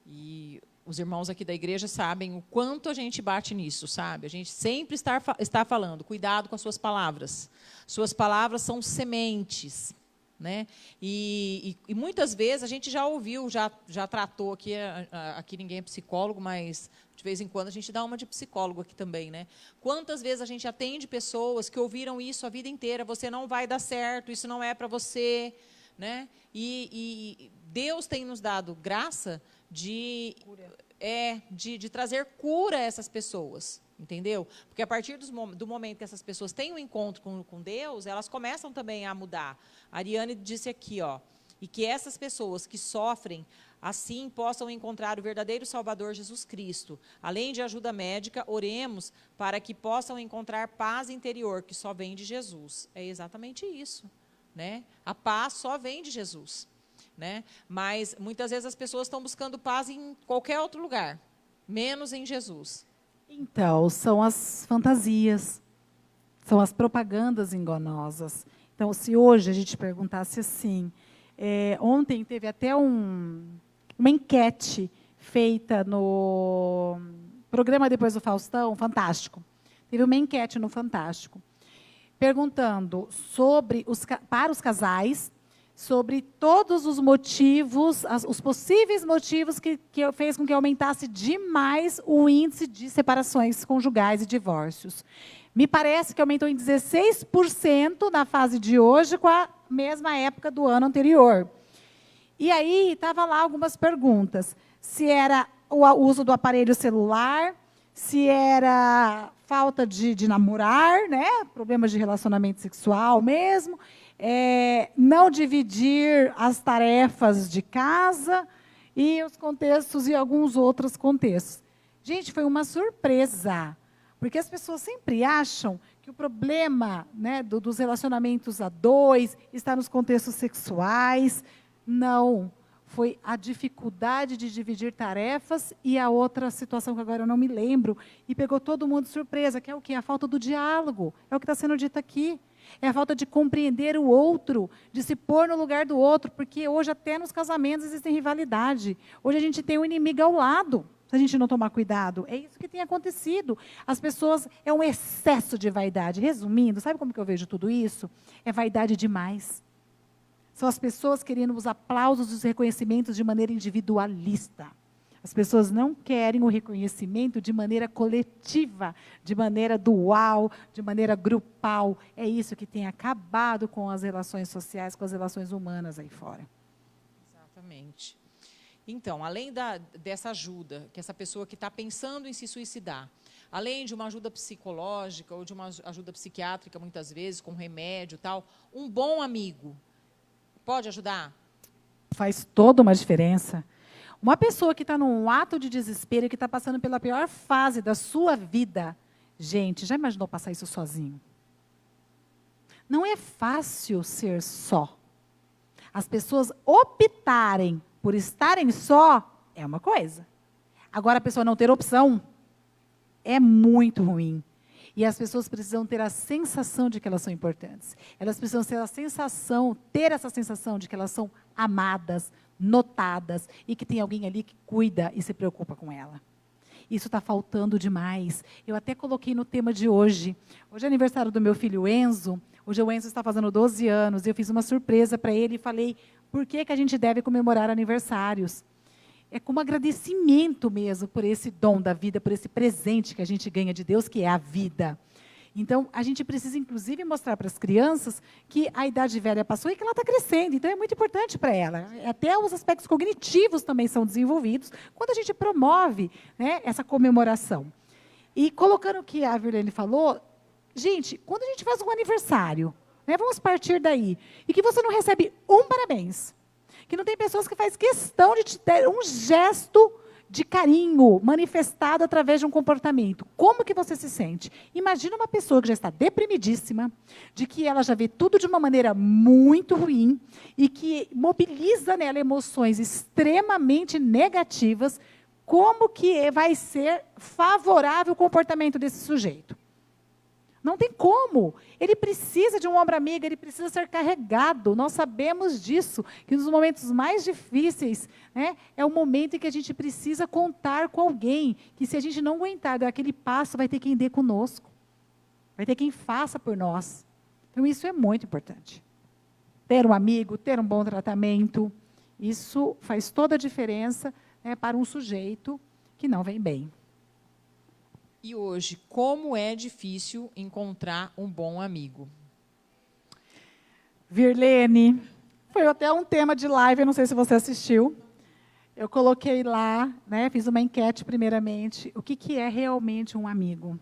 E os irmãos aqui da igreja sabem o quanto a gente bate nisso, sabe? A gente sempre está falando, cuidado com as suas palavras. Suas palavras são sementes, né? E muitas vezes a gente já ouviu, já tratou aqui, aqui ninguém é psicólogo, mas de vez em quando a gente dá uma de psicólogo aqui também, né? Quantas vezes a gente atende pessoas que ouviram isso a vida inteira: você não vai dar certo, isso não é para você, né? E Deus tem nos dado graça de trazer cura a essas pessoas, entendeu? Porque a partir do momento que essas pessoas têm um encontro com Deus, elas começam também a mudar. A Ariane disse aqui, ó, e que essas pessoas que sofrem assim possam encontrar o verdadeiro Salvador Jesus Cristo. Além de ajuda médica, oremos para que possam encontrar paz interior, que só vem de Jesus. É exatamente isso, né? A paz só vem de Jesus. Né? Mas muitas vezes as pessoas estão buscando paz em qualquer outro lugar, menos em Jesus. Então, são as fantasias, são as propagandas enganosas. Então, se hoje a gente perguntasse assim, ontem teve até uma enquete feita no programa depois do Faustão, Fantástico. Teve uma enquete no Fantástico, perguntando para os casais, sobre todos os motivos, os possíveis motivos que fez com que aumentasse demais o índice de separações conjugais e divórcios. Me parece que aumentou em 16% na fase de hoje, com a mesma época do ano anterior. E aí, estava lá algumas perguntas. Se era o uso do aparelho celular, se era falta de namorar, né? Problemas de relacionamento sexual mesmo, não dividir as tarefas de casa e os contextos e alguns outros contextos. Gente, foi uma surpresa, porque as pessoas sempre acham que o problema, né, dos relacionamentos a dois está nos contextos sexuais. Não, foi a dificuldade de dividir tarefas e a outra situação que agora eu não me lembro, e pegou todo mundo de surpresa, que é o quê? A falta do diálogo, é o que está sendo dito aqui. É a falta de compreender o outro, de se pôr no lugar do outro, porque hoje até nos casamentos existe rivalidade. Hoje a gente tem um inimigo ao lado, se a gente não tomar cuidado. É isso que tem acontecido. As pessoas, é um excesso de vaidade. Resumindo, sabe como que eu vejo tudo isso? É vaidade demais. São as pessoas querendo os aplausos e os reconhecimentos de maneira individualista. As pessoas não querem o reconhecimento de maneira coletiva, de maneira dual, de maneira grupal. É isso que tem acabado com as relações sociais, com as relações humanas aí fora. Exatamente. Então, além dessa ajuda, que essa pessoa que está pensando em se suicidar, além de uma ajuda psicológica ou de uma ajuda psiquiátrica, muitas vezes, com remédio e tal, um bom amigo pode ajudar? Faz toda uma diferença. Uma pessoa que está num ato de desespero e que está passando pela pior fase da sua vida, gente, já imaginou passar isso sozinho? Não é fácil ser só. As pessoas optarem por estarem só é uma coisa. Agora, a pessoa não ter opção é muito ruim. E as pessoas precisam ter a sensação de que elas são importantes. Elas precisam ter essa sensação de que elas são amadas, notadas, e que tem alguém ali que cuida e se preocupa com ela. Isso está faltando demais. Eu até coloquei no tema de hoje. Hoje é aniversário do meu filho Enzo. Hoje o Enzo está fazendo 12 anos. Eu fiz uma surpresa para ele e falei, por que a gente deve comemorar aniversários? É como agradecimento mesmo por esse dom da vida, por esse presente que a gente ganha de Deus, que é a vida. Então, a gente precisa, inclusive, mostrar para as crianças que a idade velha passou e que ela está crescendo. Então, é muito importante para ela. Até os aspectos cognitivos também são desenvolvidos quando a gente promove, né, essa comemoração. E colocando o que a Virlene falou, gente, quando a gente faz um aniversário, né, vamos partir daí, e que você não recebe um parabéns, que não tem pessoas que fazem questão de te ter um gesto de carinho manifestado através de um comportamento. Como que você se sente? Imagina uma pessoa que já está deprimidíssima, de que ela já vê tudo de uma maneira muito ruim e que mobiliza nela emoções extremamente negativas. Como que vai ser favorável o comportamento desse sujeito? Não tem como. Ele precisa de um ombro amigo, ele precisa ser carregado. Nós sabemos disso, que nos momentos mais difíceis, né, é o momento em que a gente precisa contar com alguém, que se a gente não aguentar dar aquele passo, vai ter quem dê conosco. Vai ter quem faça por nós. Então, isso é muito importante. Ter um amigo, ter um bom tratamento, isso faz toda a diferença, né, para um sujeito que não vem bem. E hoje, como é difícil encontrar um bom amigo? Virlene, foi até um tema de live, eu não sei se você assistiu. Eu coloquei lá, né, fiz uma enquete primeiramente, o que é realmente um amigo.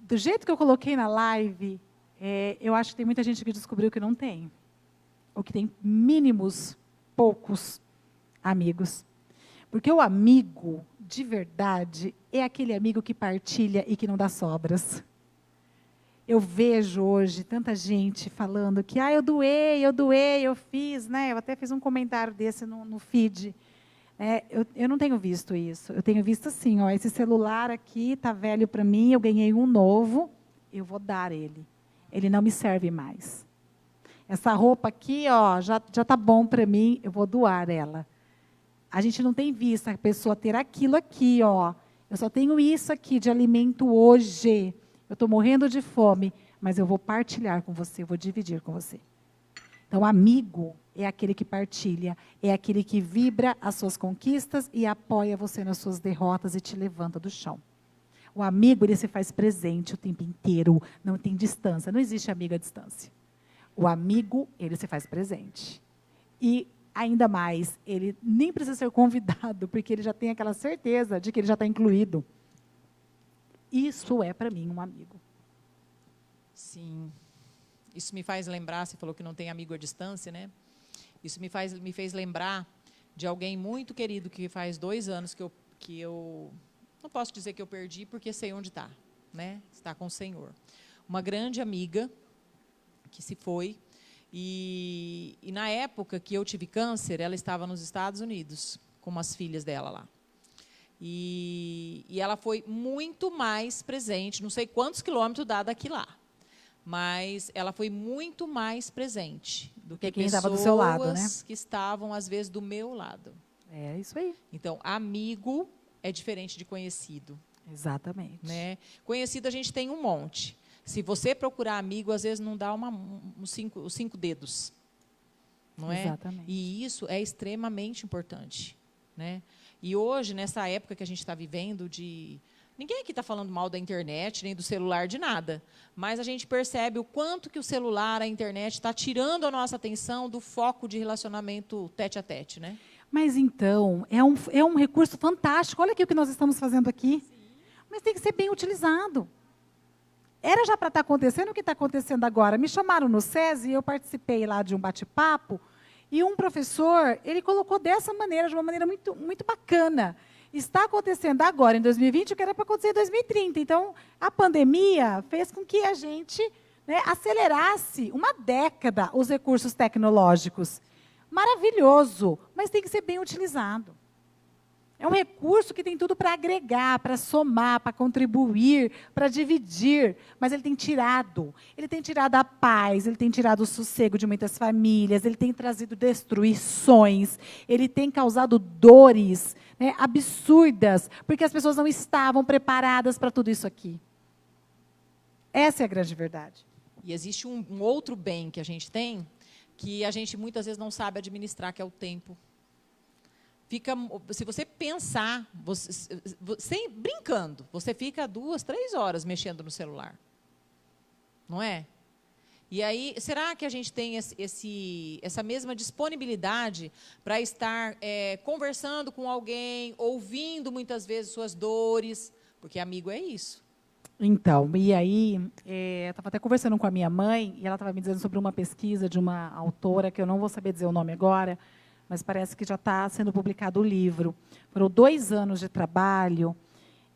Do jeito que eu coloquei na live, eu acho que tem muita gente que descobriu que não tem. Ou que tem mínimos, poucos amigos. Porque o amigo, de verdade, é aquele amigo que partilha e que não dá sobras. Eu vejo hoje tanta gente falando que eu doei, eu fiz, né? Eu até fiz um comentário desse no feed. Eu não tenho visto isso. Eu tenho visto assim, esse celular aqui está velho para mim, eu ganhei um novo, eu vou dar ele. Ele não me serve mais. Essa roupa aqui, já está bom para mim, eu vou doar ela. A gente não tem visto a pessoa ter aquilo aqui, eu só tenho isso aqui de alimento hoje. Eu estou morrendo de fome, mas eu vou partilhar com você, eu vou dividir com você. Então, amigo é aquele que partilha, é aquele que vibra as suas conquistas e apoia você nas suas derrotas e te levanta do chão. O amigo, ele se faz presente o tempo inteiro, não tem distância, não existe amigo à distância. O amigo, ele se faz presente. E ainda mais, ele nem precisa ser convidado, porque ele já tem aquela certeza de que ele já está incluído. Isso é, para mim, um amigo. Sim. Isso me faz lembrar, você falou que não tem amigo à distância, né? Isso me fez lembrar de alguém muito querido, que faz 2 anos que eu não posso dizer que eu perdi, porque sei onde está, né? Está com o Senhor. Uma grande amiga que se foi. E na época que eu tive câncer, ela estava nos Estados Unidos, com as filhas dela lá. E ela foi muito mais presente, não sei quantos quilômetros dá daqui lá, mas ela foi muito mais presente do que quem pessoas estava do seu lado, né? que estavam, às vezes, do meu lado. É isso aí. Então, amigo é diferente de conhecido. Exatamente. Né? Conhecido a gente tem um monte. Se você procurar amigo, às vezes não dá os 5 dedos. Não é? Exatamente. E isso é extremamente importante. Né? E hoje, nessa época que a gente está vivendo, ninguém aqui está falando mal da internet, nem do celular, de nada. Mas a gente percebe o quanto que o celular, a internet, está tirando a nossa atenção do foco de relacionamento tete a tete. Né? Mas então, é um recurso fantástico. Olha aqui o que nós estamos fazendo aqui. Sim. Mas tem que ser bem utilizado. Era já para estar acontecendo o que está acontecendo agora. Me chamaram no SESI e eu participei lá de um bate-papo, e um professor, ele colocou dessa maneira, de uma maneira muito, muito bacana. Está acontecendo agora, em 2020, o que era para acontecer em 2030. Então, a pandemia fez com que a gente, né, acelerasse uma década os recursos tecnológicos. Maravilhoso, mas tem que ser bem utilizado. É um recurso que tem tudo para agregar, para somar, para contribuir, para dividir. Mas ele tem tirado. Ele tem tirado a paz, ele tem tirado o sossego de muitas famílias, ele tem trazido destruições, ele tem causado dores, né, absurdas, porque as pessoas não estavam preparadas para tudo isso aqui. Essa é a grande verdade. E existe um outro bem que a gente tem, que a gente muitas vezes não sabe administrar, que é o tempo. Se você pensar, sem brincando, você fica 2, 3 horas mexendo no celular. Não é? E aí, será que a gente tem essa mesma disponibilidade para estar conversando com alguém, ouvindo muitas vezes suas dores? Porque amigo é isso. Então, e aí, eu estava até conversando com a minha mãe, e ela estava me dizendo sobre uma pesquisa de uma autora, que eu não vou saber dizer o nome agora, mas parece que já está sendo publicado o livro. Foram 2 anos de trabalho,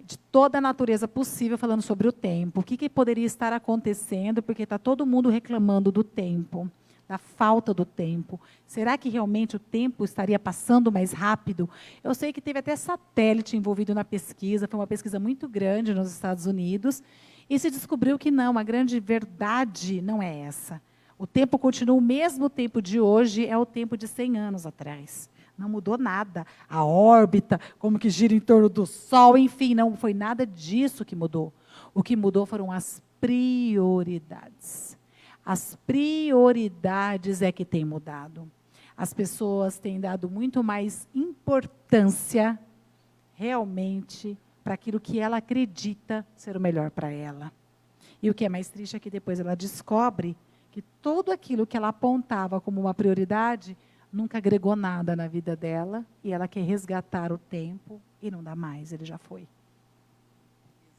de toda a natureza possível, falando sobre o tempo. O que poderia estar acontecendo, porque está todo mundo reclamando do tempo, da falta do tempo. Será que realmente o tempo estaria passando mais rápido? Eu sei que teve até satélite envolvido na pesquisa, foi uma pesquisa muito grande nos Estados Unidos, e se descobriu que não, a grande verdade não é essa. O tempo continua o mesmo tempo de hoje, é o tempo de 100 anos atrás. Não mudou nada. A órbita, como que gira em torno do Sol, enfim, não foi nada disso que mudou. O que mudou foram as prioridades. As prioridades é que têm mudado. As pessoas têm dado muito mais importância, realmente, para aquilo que ela acredita ser o melhor para ela. E o que é mais triste é que depois ela descobre que tudo aquilo que ela apontava como uma prioridade nunca agregou nada na vida dela, e ela quer resgatar o tempo, e não dá mais, ele já foi.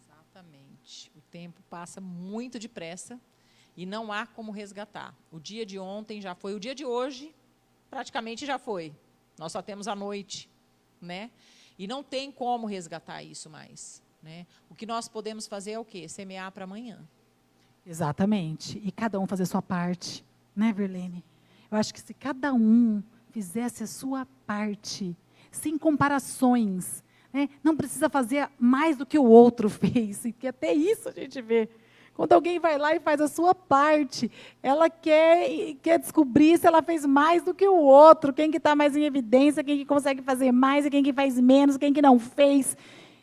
Exatamente. O tempo passa muito depressa e não há como resgatar. O dia de ontem já foi, o dia de hoje praticamente já foi. Nós só temos a noite, né? E não tem como resgatar isso mais, né? O que nós podemos fazer é o quê? Semear para amanhã. Exatamente. E cada um fazer sua parte, né, Verlene? Eu acho que se cada um fizesse a sua parte, sem comparações, né, não precisa fazer mais do que o outro fez, porque até isso a gente vê. Quando alguém vai lá e faz a sua parte, ela quer descobrir se ela fez mais do que o outro, quem que está mais em evidência, quem que consegue fazer mais e quem que faz menos, quem que não fez.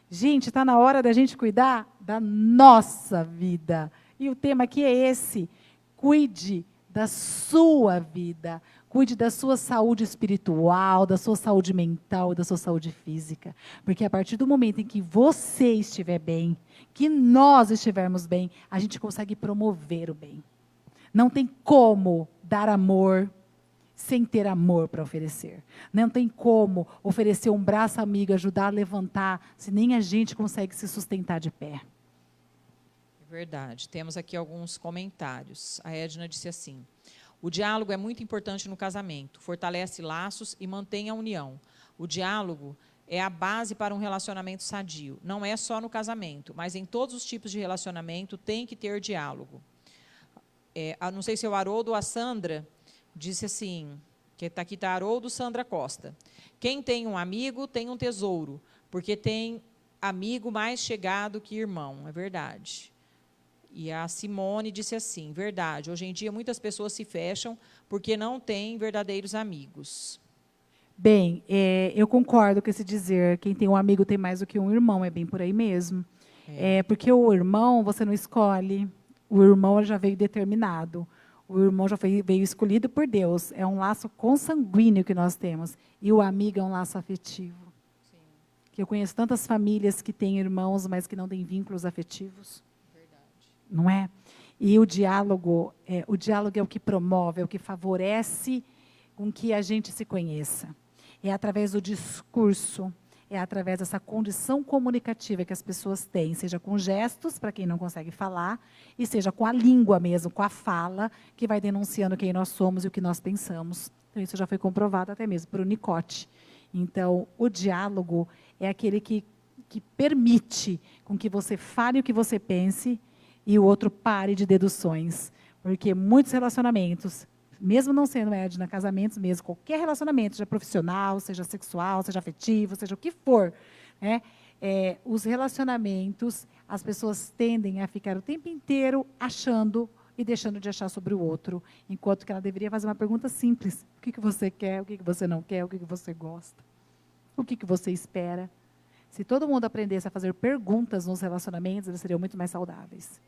Gente, está na hora da gente cuidar da nossa vida. E o tema aqui é esse: cuide da sua vida, cuide da sua saúde espiritual, da sua saúde mental, da sua saúde física. Porque a partir do momento em que você estiver bem, que nós estivermos bem, a gente consegue promover o bem. Não tem como dar amor sem ter amor para oferecer. Não tem como oferecer um braço amigo, ajudar a levantar, se nem a gente consegue se sustentar de pé. Verdade. Temos aqui alguns comentários. A Edna disse assim: o diálogo é muito importante no casamento, fortalece laços e mantém a união. O diálogo é a base para um relacionamento sadio. Não é só no casamento, mas em todos os tipos de relacionamento tem que ter diálogo. Não sei se é o Haroldo ou a Sandra, disse assim, que está aqui, está Haroldo Sandra Costa. Quem tem um amigo tem um tesouro, porque tem amigo mais chegado que irmão. É verdade. E a Simone disse assim: verdade, hoje em dia muitas pessoas se fecham porque não têm verdadeiros amigos. Bem, eu concordo com esse dizer, quem tem um amigo tem mais do que um irmão, é bem por aí mesmo. Porque o irmão você não escolhe, o irmão já veio determinado, o irmão já veio escolhido por Deus, é um laço consanguíneo que nós temos, e o amigo é um laço afetivo. Sim. Que eu conheço tantas famílias que têm irmãos, mas que não têm vínculos afetivos. Não é? E o diálogo é o que promove, é o que favorece com que a gente se conheça. É através do discurso, é através dessa condição comunicativa que as pessoas têm, seja com gestos, para quem não consegue falar, e seja com a língua mesmo, com a fala, que vai denunciando quem nós somos e o que nós pensamos. Então, isso já foi comprovado até mesmo por Winnicott. Então, o diálogo é aquele que permite com que você fale o que você pense, e o outro pare de deduções. Porque muitos relacionamentos mesmo não sendo Edna, casamentos mesmo, qualquer relacionamento, seja profissional, seja sexual, seja afetivo, seja o que for, né? Os relacionamentos, as pessoas tendem a ficar o tempo inteiro achando e deixando de achar sobre o outro, enquanto que ela deveria fazer uma pergunta simples: o que você quer, o que você não quer, o que você gosta, o que você espera. Se todo mundo aprendesse a fazer perguntas nos relacionamentos, eles seriam muito mais saudáveis.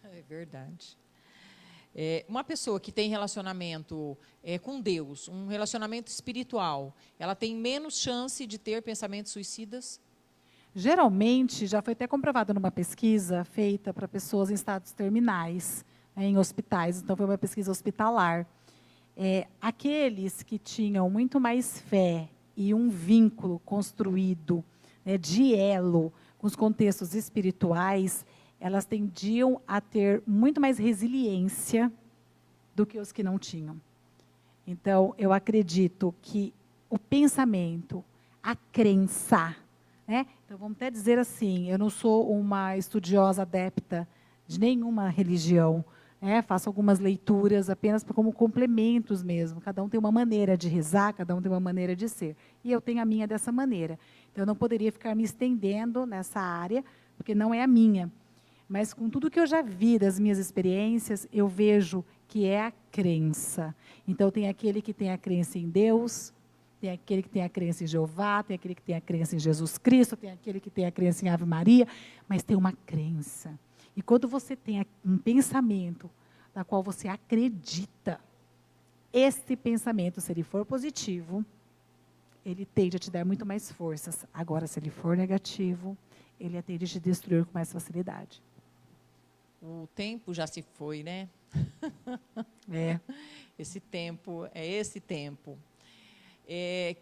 É verdade. Uma pessoa que tem relacionamento com Deus, um relacionamento espiritual, ela tem menos chance de ter pensamentos suicidas? Geralmente, já foi até comprovado numa pesquisa feita para pessoas em estados terminais, né, em hospitais, então foi uma pesquisa hospitalar. Aqueles que tinham muito mais fé e um vínculo construído, né, de elo com os contextos espirituais, elas tendiam a ter muito mais resiliência do que os que não tinham. Então, eu acredito que o pensamento, a crença, né? Então, vamos até dizer assim, eu não sou uma estudiosa adepta de nenhuma religião, né? Faço algumas leituras apenas como complementos mesmo. Cada um tem uma maneira de rezar, cada um tem uma maneira de ser. E eu tenho a minha dessa maneira. Então, eu não poderia ficar me estendendo nessa área, porque não é a minha. Mas com tudo que eu já vi das minhas experiências, eu vejo que é a crença. Então, tem aquele que tem a crença em Deus, tem aquele que tem a crença em Jeová, tem aquele que tem a crença em Jesus Cristo, tem aquele que tem a crença em Ave Maria, mas tem uma crença. E quando você tem um pensamento na qual você acredita, esse pensamento, se ele for positivo, ele tende a te dar muito mais forças. Agora, se ele for negativo, ele tende a te destruir com mais facilidade. O tempo já se foi, né? Esse tempo.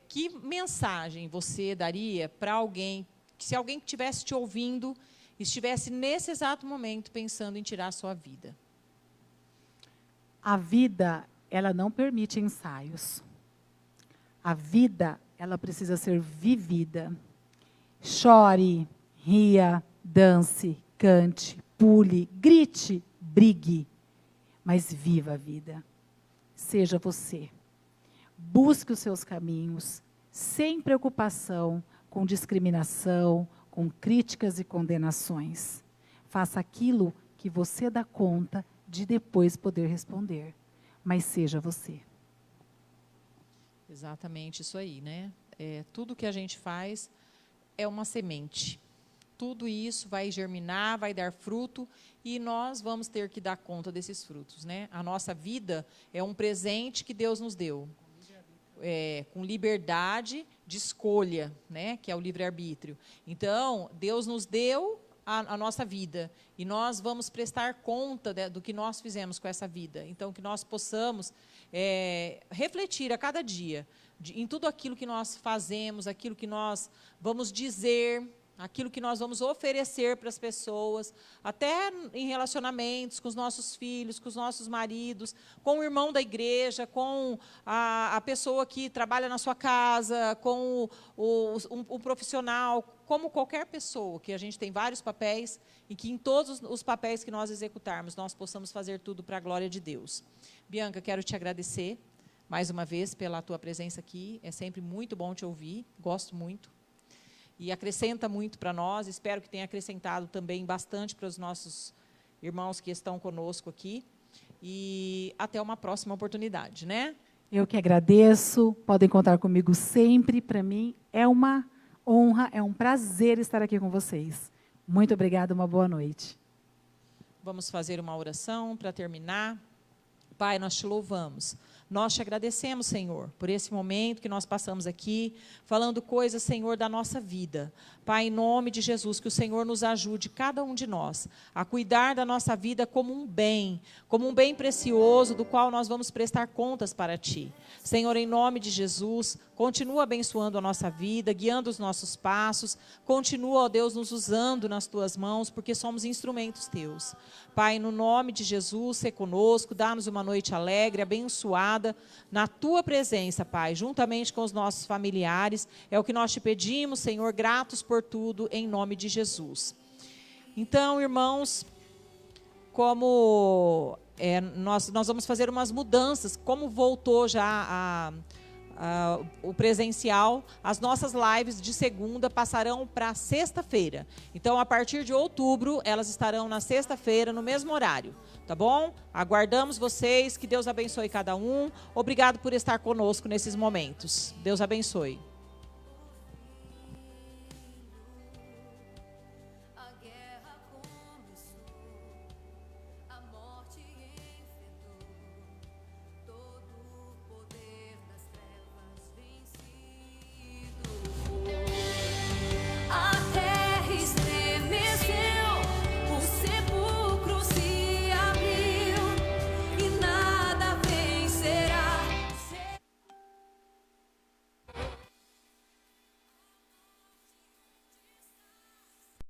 Que mensagem você daria para alguém, que se alguém que estivesse te ouvindo, estivesse nesse exato momento pensando em tirar a sua vida? A vida, ela não permite ensaios. A vida, ela precisa ser vivida. Chore, ria, dance, cante, pule, grite, brigue, mas viva a vida. Seja você. Busque os seus caminhos, sem preocupação com discriminação, com críticas e condenações. Faça aquilo que você dá conta de depois poder responder, mas seja você. Exatamente isso aí, né? Tudo que a gente faz é uma semente. Tudo isso vai germinar, vai dar fruto, e nós vamos ter que dar conta desses frutos, né? A nossa vida é um presente que Deus nos deu, com liberdade de escolha, né? Que é o livre-arbítrio. Então, Deus nos deu a nossa vida, e nós vamos prestar conta do que nós fizemos com essa vida. Então, que nós possamos refletir a cada dia em tudo aquilo que nós fazemos, aquilo que nós vamos dizer, aquilo que nós vamos oferecer para as pessoas, até em relacionamentos com os nossos filhos, com os nossos maridos, com o irmão da igreja, com a pessoa que trabalha na sua casa, com o profissional, como qualquer pessoa, que a gente tem vários papéis, e que em todos os papéis que nós executarmos, nós possamos fazer tudo para a glória de Deus. Bianca, quero te agradecer mais uma vez pela tua presença aqui, é sempre muito bom te ouvir, gosto muito. E acrescenta muito para nós, espero que tenha acrescentado também bastante para os nossos irmãos que estão conosco aqui. E até uma próxima oportunidade, né? Eu que agradeço, podem contar comigo sempre. Para mim é uma honra, é um prazer estar aqui com vocês. Muito obrigada, uma boa noite. Vamos fazer uma oração para terminar. Pai, nós te louvamos. Nós te agradecemos, Senhor, por esse momento que nós passamos aqui, falando coisas, Senhor, da nossa vida. Pai, em nome de Jesus, que o Senhor nos ajude, cada um de nós, a cuidar da nossa vida como um bem precioso, do qual nós vamos prestar contas para Ti. Senhor, em nome de Jesus, continua abençoando a nossa vida, guiando os nossos passos, continua, ó Deus, nos usando nas Tuas mãos, porque somos instrumentos Teus. Pai, no nome de Jesus, se conosco, dá-nos uma noite alegre, abençoada, na Tua presença, Pai, juntamente com os nossos familiares. É o que nós te pedimos, Senhor, gratos por tudo, em nome de Jesus. Então, irmãos, como nós vamos fazer umas mudanças. Como voltou já o presencial, as nossas lives de segunda passarão para sexta-feira. Então, a partir de outubro, elas estarão na sexta-feira, no mesmo horário. Tá bom? Aguardamos vocês. Que Deus abençoe cada um. Obrigado por estar conosco nesses momentos. Deus abençoe.